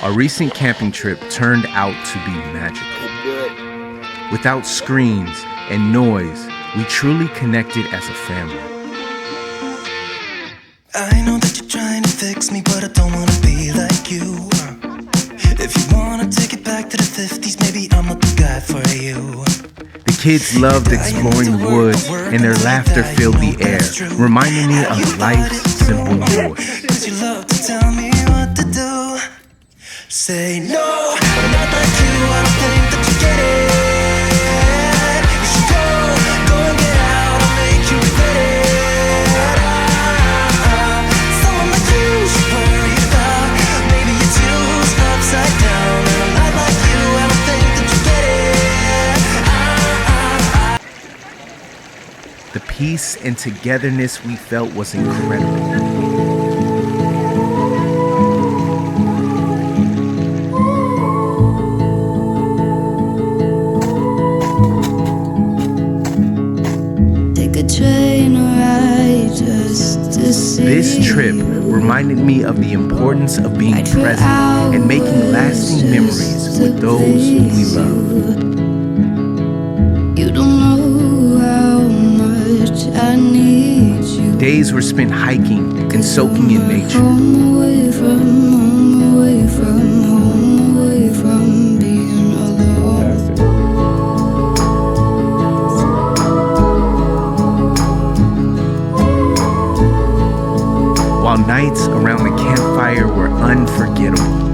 Our recent camping trip turned out to be magical. Without screens and noise, we truly connected as a family. I know that you're trying to fix me, but I don't want to be like you. If you want to take it back to the 50s, maybe I'm not the guy for you. The kids loved exploring the woods, and their laughter filled the air, reminding me of life's simple joy. 'Cause you love to tell me what to do. Say no, I'm not like you, I don't think that you get it. You should go and get out, I'll make you regret it. Someone like you should worry about, maybe it's you who's upside down. And I'm not like you, I don't think that you get it. The peace and togetherness we felt was incredible. This trip reminded me of the importance of being present and making lasting memories with those who we love. You don't know how much I need you. Days were spent hiking and soaking in nature. Home away from being alone. While nights around the campfire were unforgettable.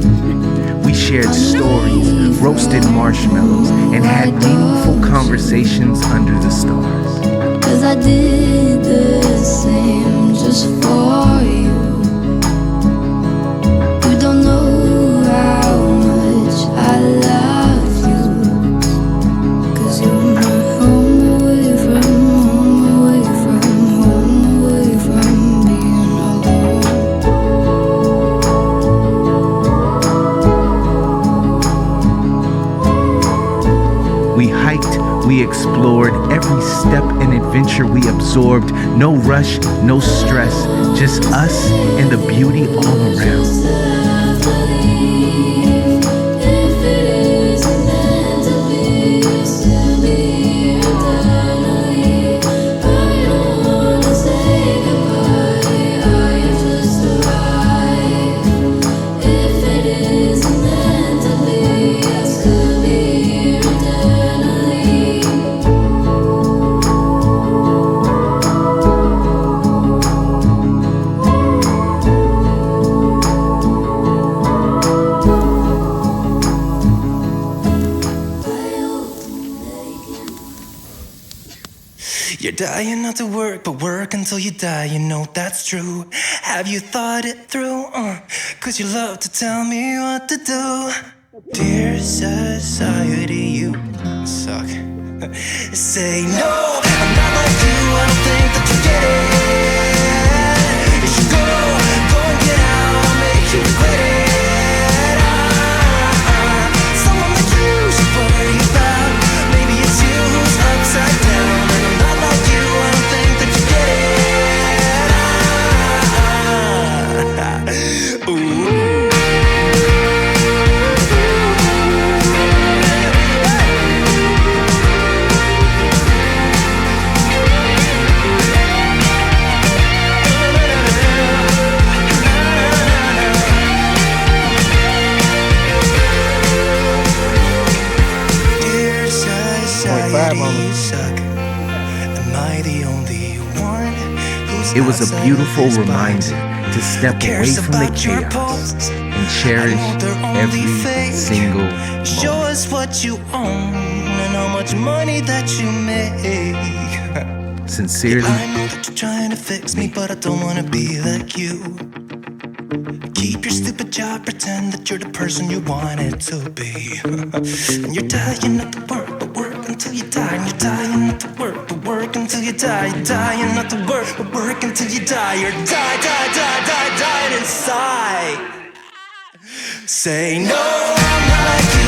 We shared stories, roasted marshmallows, and had meaningful conversations under the stars. 'Cause I did the same just for you. You don't know how much I love you. 'Cause you're my home away from being alone. We hiked, we explored, every step and adventure we absorbed. No rush, no stress, just us and the beauty all around. You're dying not to work, but work until you die, you know that's true. Have you thought it through? 'Cause you love to tell me what to do. Dear society, you suck. Say no, I'm not like you, I don't think that you get it. You should go and get out, I'll make you regret it. Someone like you should worry about, maybe it's you who's upside down. And I'm not like you, I don't think that you get it. Ooh. It was a beautiful reminder to step away from the chaos and cherish every single moment. Show us what you own and how much money that you make. Sincerely, I know that you're trying to fix me, but I don't want to be like you. Keep your stupid job, pretend that you're the person you wanted to be. And you're dying not to work, but work until you die. And you're dying not to work, but work until you die. You're dying not to work, but work until you die. You're dying inside. Say no, I'm not like you.